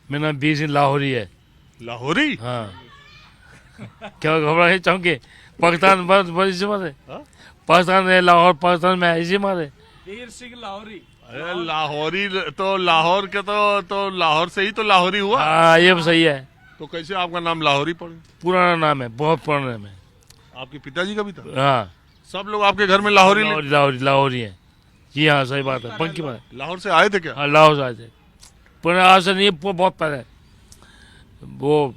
मेरा नाम बीर सिंह लाहौरी है। लाहौरी? हाँ। क्या घबराए चौंके? पाकिस्तान बस इसी मारे। हाँ? पाकिस्तान है, लाहौर पाकिस्तान में है, इसी मारे। बीर सिंह लाहौरी। अरे लाहौरी तो लाहौर के तो लाहौर से ही तो लाहौरी हुआ। हाँ, ये भी सही है। तो कैसे आपका नाम लाहौरी पड़े? पुराना नाम है, बहुत पुराना नाम है। आपके पिताजी का भी था? हाँ, सब लोग आपके घर में लाहौरी लाहौरी है। जी हाँ, सही बात है, पक्की बात। लाहौर से आए थे क्या? हाँ, लाहौर से आए थे। पुराना आज से नहीं, बहुत पहले। वो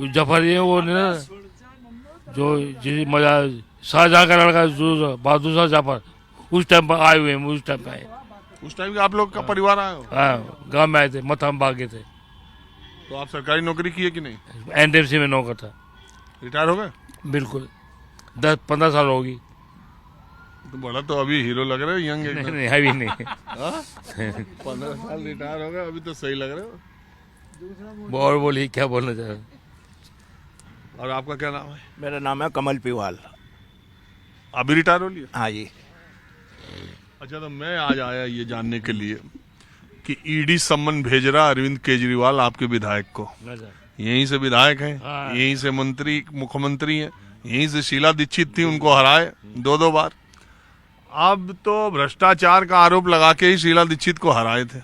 जफर है, वो नहीं ना, जो जिस मजा शाहजहां का लड़का जो बहादुर शाह जफर, उस टाइम पर आए हुए हैं, उस टाइम पे आए। उस टाइम का आप लोग का परिवार आया हो? हाँ, गाँव में आए थे, मथाम भागे थे। तो आप सरकारी नौकरी की है कि नहीं? एनडीएफसी में नौकर था। रिटायर हो गए? बिल्कुल, 10-15 साल होगी। तो बड़ा तो अभी हीरो लग रहे हो, यंग नहीं एकदम। नहीं, अभी नहीं। 15 साल रिटायर हो गए, अभी तो सही लग रहे हो। और बोलिए, क्या बोलना चाह रहे हैं? और आपका क्या नाम है? मेरा नाम है कमल पिवाल। अभी रिटायर हो लिया? हाँ जी। अच्छा, तो मैं आज आया ये जानने के लिए कि ईडी सम्मन भेज रहा अरविंद केजरीवाल आपके विधायक को। यहीं से विधायक हैं, हाँ। यहीं से मंत्री मुख्यमंत्री हैं, यहीं से शीला दीक्षित थी, उनको हराए 2-2 बार। अब तो भ्रष्टाचार का आरोप लगा के ही शीला दीक्षित को हराए थे,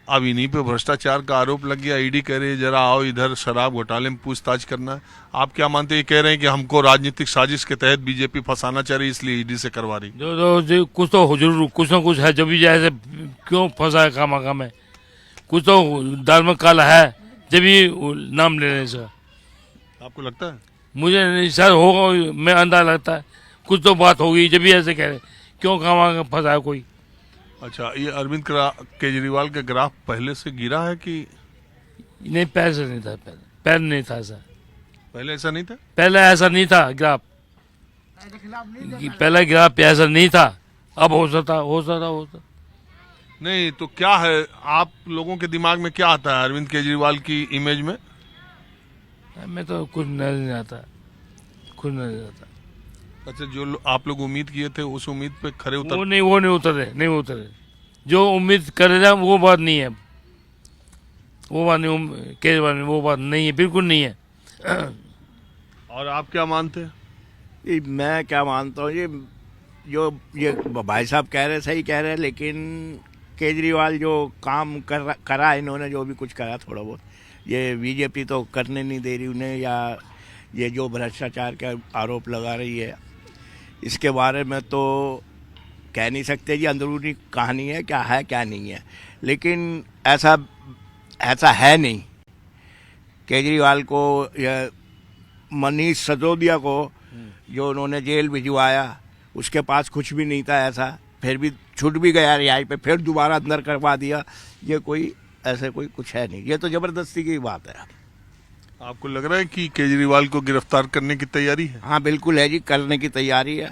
अब इन्हीं पे भ्रष्टाचार का आरोप लग गया। ईडी कह रही है जरा आओ इधर, शराब घोटाले में पूछताछ करना है। आप क्या मानते हैं? ये कह रहे हैं कि हमको राजनीतिक साजिश के तहत बीजेपी फंसाना चाह रही, इसलिए ईडी से करवा रही। जो कुछ तो जरूर कुछ ना कुछ है, जब भी जैसे क्यों फंसा है खामा में, कुछ तो दाल में काला है, जब भी नाम लेने से। आपको लगता है? मुझे नहीं सर, होगा, मैं अंदाजा लगता है कुछ तो बात होगी, जब भी ऐसे कह रहे क्यों खामा फंसा है कोई। अच्छा, ये अरविंद केजरीवाल का ग्राफ पहले से गिरा है कि नहीं? पैर से नहीं था, पैर नहीं था ऐसा, पहले ऐसा नहीं था? पहले ऐसा नहीं था ग्राफ, पहले ग्राफ ऐसा नहीं था। अब हो सकता। नहीं तो क्या है, आप लोगों के दिमाग में क्या आता है अरविंद केजरीवाल की इमेज में? मैं तो कुछ नजर नहीं आता, कुछ नजर आता। अच्छा, जो आप लोग उम्मीद किए थे उस उम्मीद पे खरे उतर? वो नहीं उतरे। जो उम्मीद कर रहे थे वो बात नहीं है, वो बात नहीं, केजरीवाल में वो बात नहीं है, बिल्कुल नहीं है। और आप क्या मानते हैं? ये मैं क्या मानता हूँ, ये भाई साहब कह रहे सही कह रहे हैं, लेकिन केजरीवाल जो काम करा इन्होंने, जो भी कुछ करा थोड़ा बहुत, ये बीजेपी तो करने नहीं दे रही उन्हें, या ये जो भ्रष्टाचार का आरोप लगा रही है, इसके बारे में तो कह नहीं सकते जी, अंदरूनी कहानी है क्या नहीं है। लेकिन ऐसा है नहीं। केजरीवाल को या मनीष सिसोदिया को जो उन्होंने जेल भिजवाया, उसके पास कुछ भी नहीं था ऐसा, फिर भी छूट भी गया रिहाई पे, फिर दोबारा अंदर करवा दिया। ये कोई ऐसे कोई कुछ है नहीं, ये तो जबरदस्ती की बात है। आपको लग रहा है कि केजरीवाल को गिरफ्तार करने की तैयारी है? हाँ बिल्कुल है जी, करने की तैयारी है।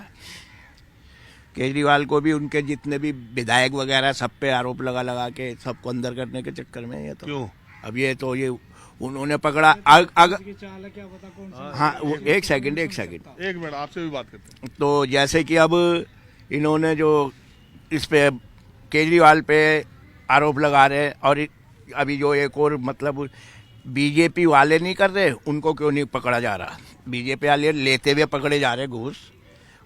केजरीवाल को भी, उनके जितने भी विधायक वगैरह, सब पे आरोप लगा के सबको अंदर करने के चक्कर में। ये तो क्यों? अब ये उन्होंने पकड़ा हाँ, एक सेकंड एक मिनट, आपसे भी बात करते हैं। तो जैसे कि अब इन्होंने जो इस पे केजरीवाल पे आरोप लगा रहे, और अभी जो एक और मतलब बीजेपी वाले नहीं कर रहे, उनको क्यों नहीं पकड़ा जा रहा? बीजेपी वाले लेते हुए पकड़े जा रहे घूस,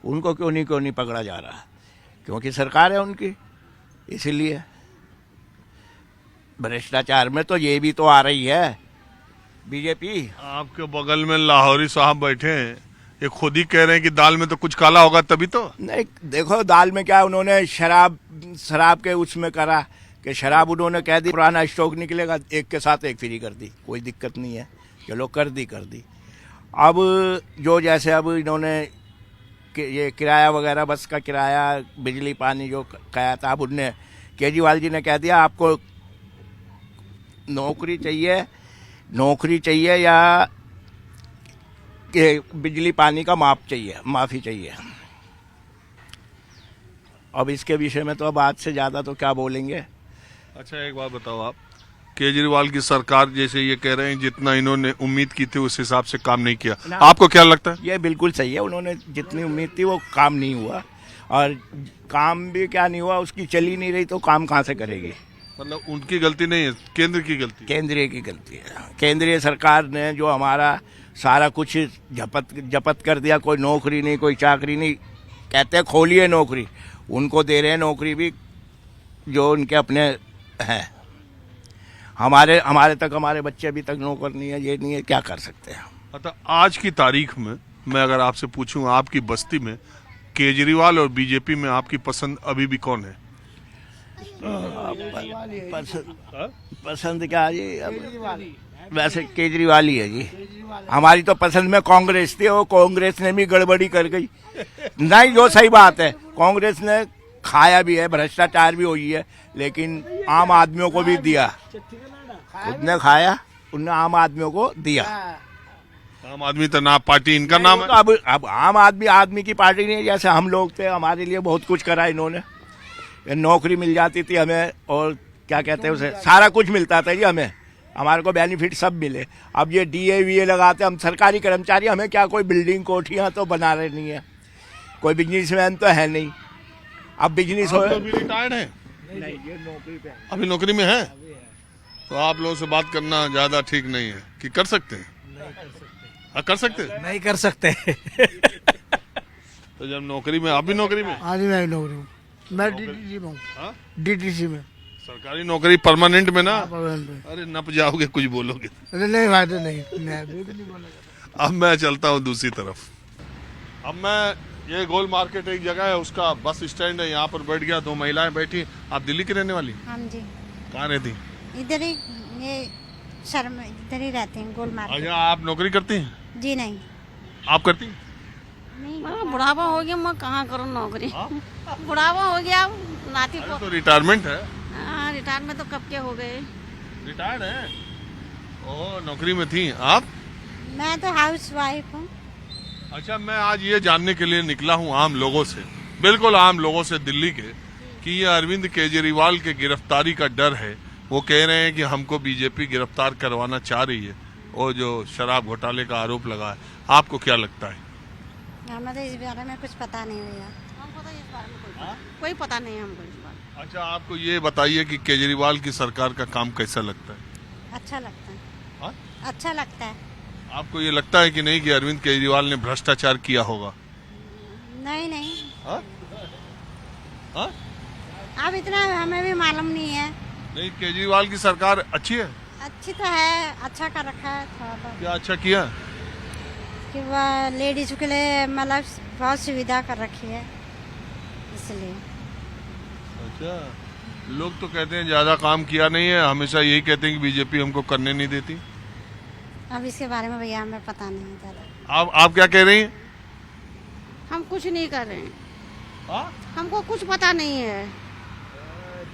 उनको क्यों नहीं पकड़ा जा रहा? क्योंकि सरकार है उनकी, इसीलिए। भ्रष्टाचार में तो ये भी तो आ रही है बीजेपी। आपके बगल में लाहौरी साहब बैठे हैं, ये खुद ही कह रहे हैं कि दाल में तो कुछ काला होगा तभी तो। नहीं, देखो दाल में क्या, उन्होंने शराब के उसमें करा कि शराब उन्होंने कह दी पुराना स्टॉक निकलेगा, एक के साथ एक फ्री कर दी, कोई दिक्कत नहीं है, चलो कर दी। अब जो जैसे अब इन्होंने ये किराया वगैरह, बस का किराया, बिजली पानी जो कहा था, अब उनने केजरीवाल जी ने कह दिया आपको नौकरी चाहिए या कि बिजली पानी का माफ़ी चाहिए। अब इसके विषय में तो अब आज से ज़्यादा तो क्या बोलेंगे। अच्छा, एक बात बताओ, आप केजरीवाल की सरकार जैसे ये कह रहे हैं जितना इन्होंने उम्मीद की थी उस हिसाब से काम नहीं किया, आपको क्या लगता है? ये बिल्कुल सही है, उन्होंने जितनी उम्मीद थी वो काम नहीं हुआ, और काम भी क्या नहीं हुआ, उसकी चली नहीं रही तो काम कहाँ से करेगी। मतलब उनकी गलती नहीं है, केंद्र की गलती है। केंद्रीय की गलती है। केंद्रीय सरकार ने जो हमारा सारा कुछ जपत कर दिया, कोई नौकरी नहीं, कोई चाकरी नहीं, कहते हैं खोलिए नौकरी, उनको दे रहे हैं नौकरी भी जो उनके अपने हैं। हमारे तक हमारे बच्चे अभी तक नौकर नहीं है, ये नहीं है, क्या कर सकते हैं। अतः आज की तारीख में मैं अगर आपसे पूछूं, आपकी बस्ती में केजरीवाल और बीजेपी में आपकी पसंद अभी भी कौन है? पसंद क्या जी, वैसे केजरीवाल ही है जी। हमारी तो पसंद में कांग्रेस थी, और कांग्रेस ने भी गड़बड़ी कर गई। नहीं, जो सही बात है, कांग्रेस ने खाया भी है, भ्रष्टाचार भी हुई है, लेकिन आम आदमियों को भी दिया। खुद ने खाया, उनने आम आदमियों को दिया। आम आदमी तो ना पार्टी इनका नाम है। अब आम आदमी की पार्टी नहीं, जैसे हम लोग थे, हमारे लिए बहुत कुछ करा इन्होंने। नौकरी मिल जाती थी हमें, और क्या कहते हैं उसे, सारा कुछ मिलता था जी हमें, हमारे को बेनिफिट सब मिले। अब ये DA VA लगाते, हम सरकारी कर्मचारी, हमें क्या कोई बिल्डिंग कोठियां तो बना रहे नहीं है, कोई बिजनेसमैन तो है नहीं। अब बिजनेस हो, अभी रिटायर्ड है, नहीं, ये नौकरी पे, अभी नौकरी में है, तो आप लोगों से बात करना ज्यादा ठीक नहीं है कि कर सकते हैं? कर सकते हैं? नहीं कर सकते। तो जब नौकरी में, आप भी नौकरी में? आज मैं नौकरी में, मैं DTC में हूँ। हाँ? DTC में, सरकारी नौकरी परमानेंट में ना? परमानेंट में। अरे नप जाओगे कुछ बोलोगे। अरे नहीं फायदा नहीं, मैं बिल्कुल नहीं बोलेगा। अब मैं चलता हूँ दूसरी तरफ। अब मैं, ये गोल मार्केट एक जगह है, उसका बस स्टैंड है, यहाँ पर बैठ गया, 2 महिलाएं बैठी। आप दिल्ली की रहने वाली? हाँ जी, कहाँ रहती? इधर ही, ये शर्म इधर ही रहते हैं, गोल मार्केट। अच्छा, आप नौकरी करती हैं? जी नहीं, आप करती? मैं बुढ़ापा हो गया, मैं कहाँ करूँ नौकरी। बुढ़ापा हो गया, नाती अरे को। तो रिटायरमेंट है। हाँ, रिटायरमेंट तो कब के हो गए। रिटायर्ड है? ओह, नौकरी में थी आप? मैं तो हाउस वाइफ हूँ। अच्छा, मैं आज ये जानने के लिए निकला हूँ आम लोगों से, बिल्कुल आम लोगों से दिल्ली के, कि ये अरविंद केजरीवाल के गिरफ्तारी का डर है। वो कह रहे हैं कि हमको बीजेपी गिरफ्तार करवाना चाह रही है, और जो शराब घोटाले का आरोप लगा है। आपको क्या लगता है? हमें तो इस बारे में कुछ पता नहीं भैया। हमको तो इस बारे में कोई पता नहीं है हमको इस बारे में। अच्छा, आपको ये बताइए कि केजरीवाल की सरकार का काम कैसा लगता है? अच्छा लगता है। हाँ? अच्छा लगता है। आपको ये लगता है कि नहीं कि अरविंद केजरीवाल ने भ्रष्टाचार किया होगा? नहीं नहीं, हाँ? हाँ? अब इतना हमें भी मालूम नहीं है। नहीं, केजरीवाल की सरकार अच्छी है। अच्छी तो है, अच्छा कर रखा है थोड़ा बहुत, क्या अच्छा किया? कि वह लेडीज के लिए मतलब बहुत सुविधा कर रखी है, इसलिए। अच्छा, लोग तो कहते हैं ज्यादा काम किया नहीं है, हमेशा यही कहते हैं कि बीजेपी हमको करने नहीं देती। अब इसके बारे में भैया हमें पता नहीं है ज़्यादा। आप क्या कह रही हैं? हम कुछ नहीं कर रहे हैं, हाँ? हमको कुछ पता नहीं है।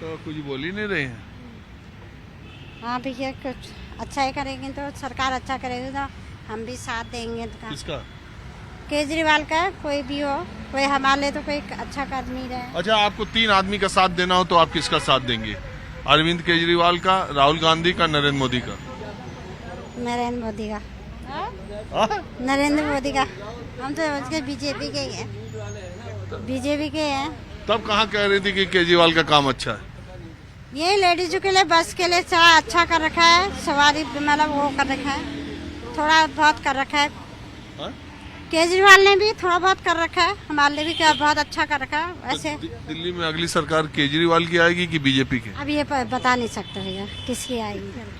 तो कुछ बोल ही नहीं रहे हैं। हाँ भैया, कुछ अच्छा ही करेंगे तो, सरकार अच्छा करेगी तो हम भी साथ देंगे। तो किसका? केजरीवाल का, कोई भी हो, कोई हमारे लिए तो कोई अच्छा कर नहीं रहा है। अच्छा, आपको 3 आदमी का साथ देना हो तो आप किसका साथ देंगे? अरविंद केजरीवाल का, राहुल गांधी का, नरेंद्र मोदी का? नरेंद्र मोदी का। हाँ? नरेंद्र मोदी का। हम तो उसके बीजेपी के ही हैं, बीजेपी के हैं। तब कहाँ कह रही थी कि केजरीवाल का काम अच्छा है? यही लेडीजों के लिए, बस के लिए सारा अच्छा कर रखा है, सवारी मतलब वो कर रखा है, थोड़ा बहुत कर रखा है। हाँ? केजरीवाल ने भी थोड़ा बहुत कर रखा है, हमारे लिए भी क्या बहुत अच्छा कर रखा है। वैसे दिल्ली में अगली सरकार केजरीवाल की आएगी कि बीजेपी की? अब ये बता नहीं सकते भैया किसकी आएगी।